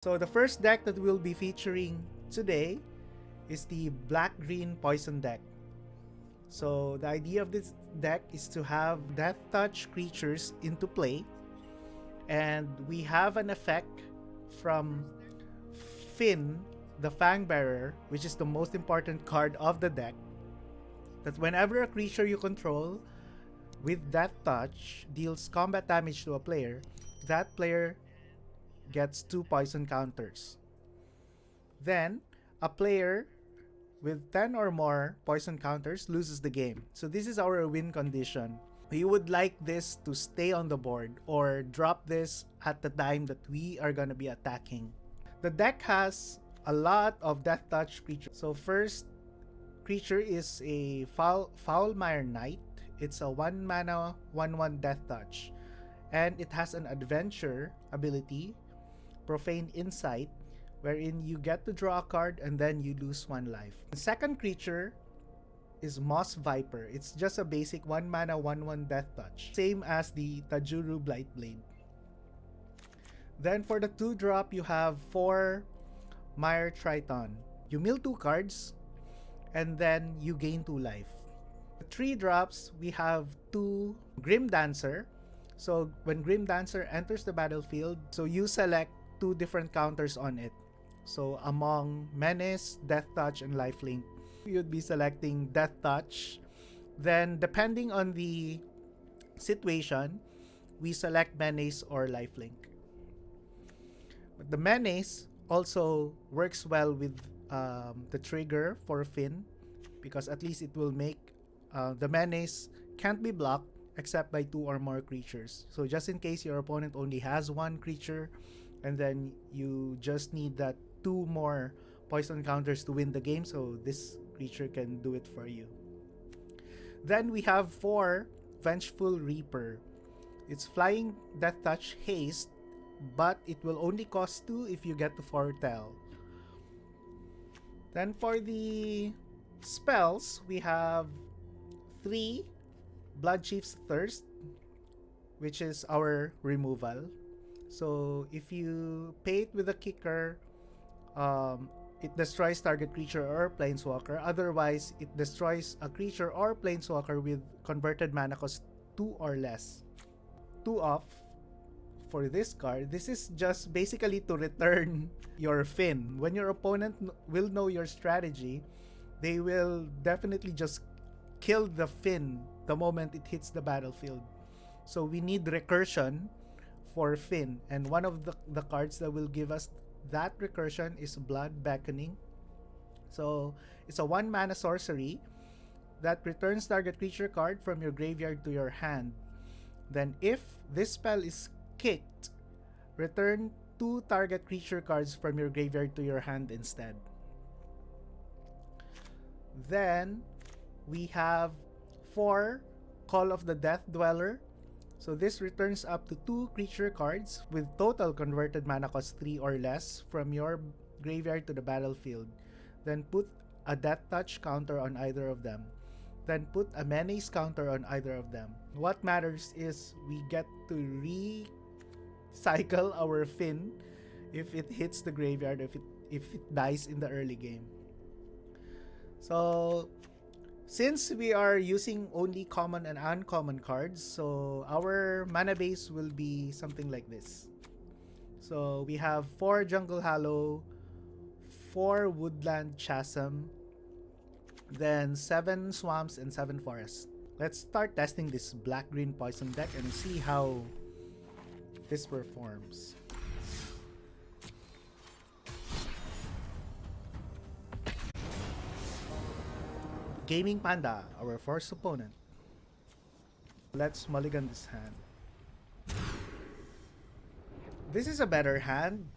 So the first deck that we'll be featuring today is the black-green poison deck. So the idea of this deck is to have Death Touch creatures into play, and we have an effect from Fynn, the Fangbearer, which is the most important card of the deck, that whenever a creature you control with Death Touch deals combat damage to a player, that player gets 2 poison counters. Then, a player with 10 or more poison counters loses the game. So this is our win condition. We would like this to stay on the board or drop this at the time that we are gonna be attacking. The deck has a lot of Death Touch creatures. So first creature is a Foulmire Knight. It's a 1 mana 1/1 Death Touch. And it has an adventure ability, Profane Insight, wherein you get to draw a card and then you lose 1 life. The second creature is Moss Viper. It's just a basic 1 mana 1/1 Death Touch, same as the Tajuru Blightblade. Then for the 2-drop, you have 4 Mire Triton. You mill 2 cards and then you gain 2 life. The 3-drops, we have 2 Grimdancer. So when Grimdancer enters the battlefield, so you select 2 different counters on it. So among Menace, Death Touch, and Lifelink, you'd be selecting Death Touch. Then depending on the situation, we select Menace or Lifelink. But the Menace also works well with the trigger for Fynn, because at least it will make the Menace can't be blocked except by 2 or more creatures. So just in case your opponent only has 1 creature, and then you just need that 2 more poison counters to win the game, so this creature can do it for you. Then we have 4 Vengeful Reaper. It's flying Death Touch haste, but it will only cost 2 if you get to Foretell. Then for the spells, we have 3 Bloodchief's Thirst, which is our removal. So if you pay it with a kicker, it destroys target creature or planeswalker. Otherwise, it destroys a creature or planeswalker with converted mana cost 2 or less. 2 off for this card. This is just basically to return your Fynn. When your opponent will know your strategy, they will definitely just kill the Fynn the moment it hits the battlefield. So we need recursion for Fynn, and one of the cards that will give us that recursion is Blood Beckoning. So it's a 1 mana sorcery that returns target creature card from your graveyard to your hand. Then if this spell is kicked, return 2 target creature cards from your graveyard to your hand instead. Then we have 4 Call of the Death Dweller. So this returns up to 2 creature cards with total converted mana cost 3 or less from your graveyard to the battlefield. Then put a Death Touch counter on either of them. Then put a Menace counter on either of them. What matters is we get to recycle our Fynn if it hits the graveyard, if it dies in the early game. So since we are using only common and uncommon cards, so our mana base will be something like this. So we have 4 Jungle Hallow, 4 Woodland Chasm, then 7 Swamps and 7 Forests. Let's start testing this black-green poison deck and see how this performs. Gaming Panda, our first opponent. Let's mulligan this hand. This is a better hand.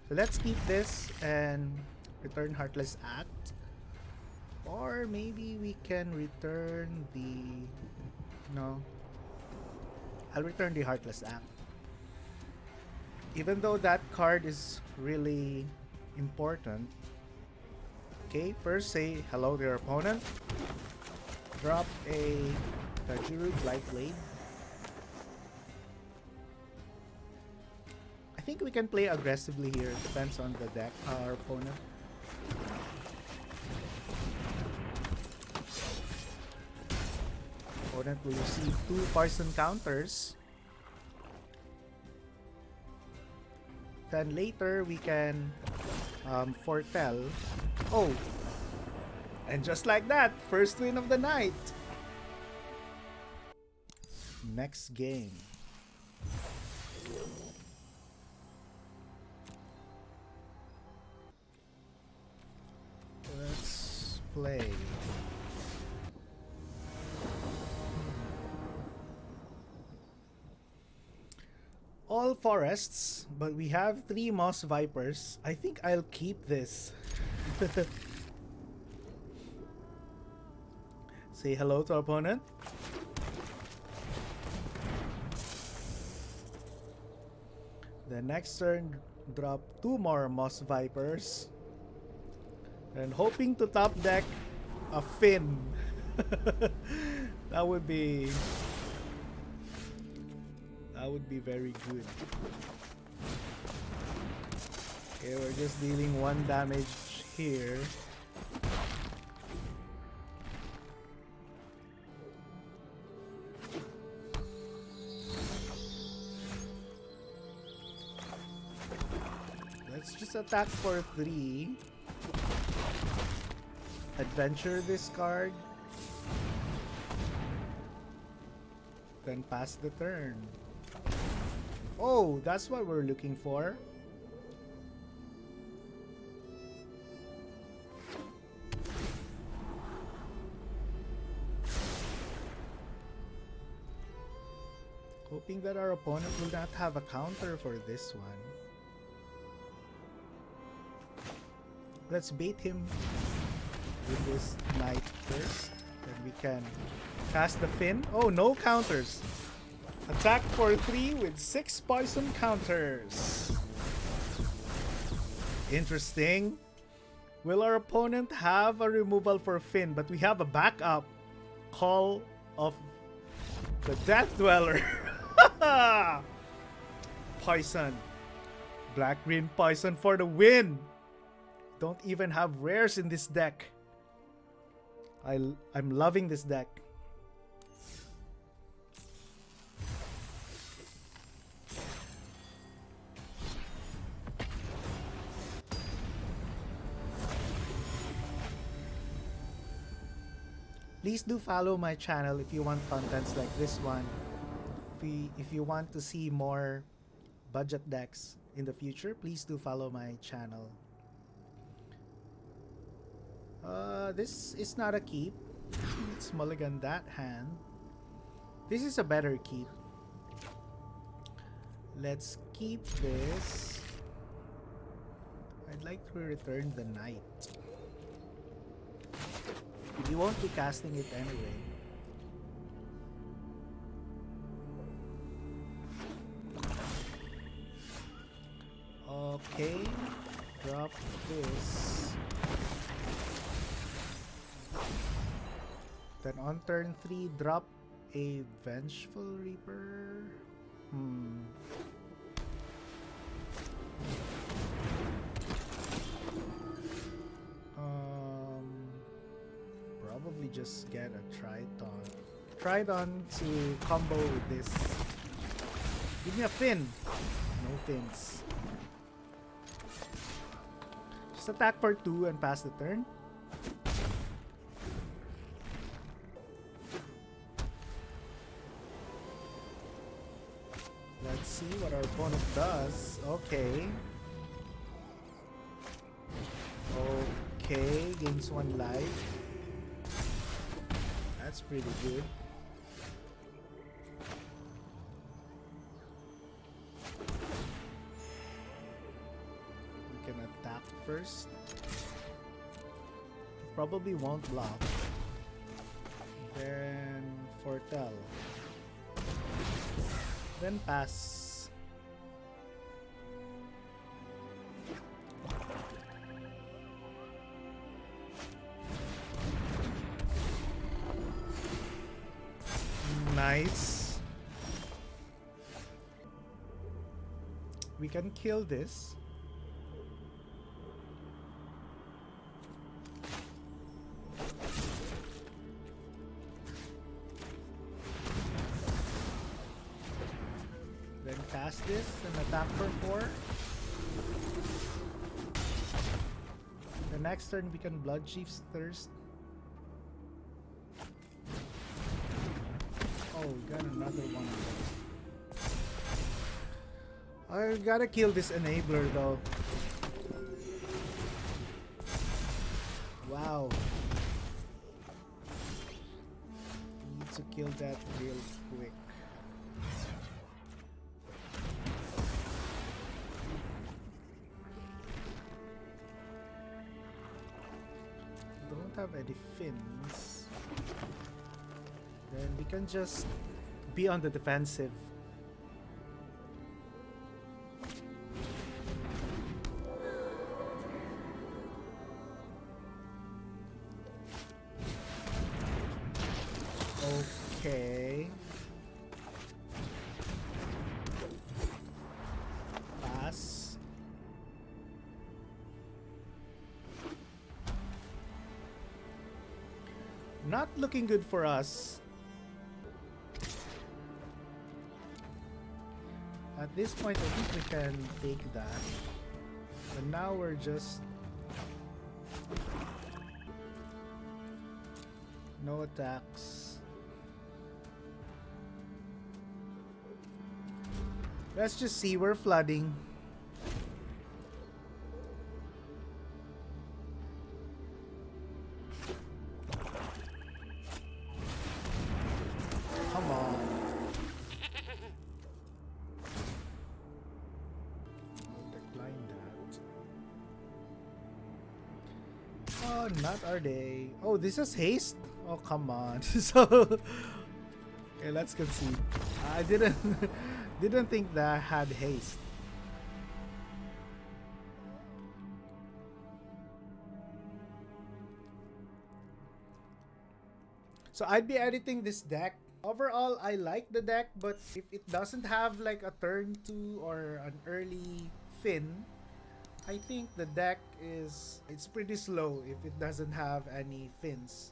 So let's keep this and return Heartless Act. Or maybe we can return the... No. I'll return the Heartless Act. Even though that card is really important. Okay, first say hello to your opponent. Drop a Tajuru Blightblade. think we can play aggressively here. Depends on the deck, our opponent. Opponent will receive 2 poison counters. Then later we can foretell. Oh! And just like that, first win of the night! Next game. Let's play. All forests, but we have 3 moss vipers. I think I'll keep this. Say hello to our opponent. The next turn, drop 2 more moss vipers. And hoping to top deck a Fynn. That would be very good. Okay, we're just dealing 1 damage here. Let's just attack for 3. Adventure this card. Then pass the turn. Oh, that's what we're looking for. Hoping that our opponent will not have a counter for this one. Let's bait him with this knight first. Then we can cast the Fynn. Oh, no counters. Attack for 3 with 6 poison counters. Interesting. Will our opponent have a removal for Fynn? But we have a backup. Call of the Death Dweller. Poison. Black-green poison for the win. Don't even have rares in this deck. I'm loving this deck. Please do follow my channel if you want contents like this one. If you want to see more budget decks in the future, please do follow my channel. This is not a keep. Let's mulligan that hand. This is a better keep. Let's keep this. I'd like to return the knight. We won't be casting it anyway. Okay, drop this. Then on turn 3, drop a Vengeful Reaper. Probably just get a Triton. Triton to combo with this. Give me a Fynn. No Finns. Just attack for 2 and pass the turn. Let's see what our opponent does. Okay. Okay, gains 1 life. That's pretty good. We can attack first. Probably won't block. Then foretell. Then pass. Nice. We we can kill this. Then cast this and attack for 4. The next turn we can Bloodchief's Thirst. Oh, got another one of those. I gotta kill this enabler though. Wow. Need to kill that real quick. Don't have any Fynns. Then we can just be on the defensive. Okay. Pass. Not looking good for us. At this point, I think we can take that. But now we're just... no attacks. Let's just see, we're flooding. Come on. I'll decline that. Oh, not our day. Oh, this is haste? Oh, come on. So, okay, let's concede. I didn't think that had haste. So I'd be editing this deck. Overall, I like the deck, but if it doesn't have like a turn 2 or an early Fynn, I think the deck it's pretty slow if it doesn't have any Fynns.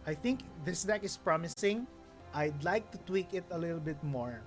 I think this deck is promising. I'd like to tweak it a little bit more.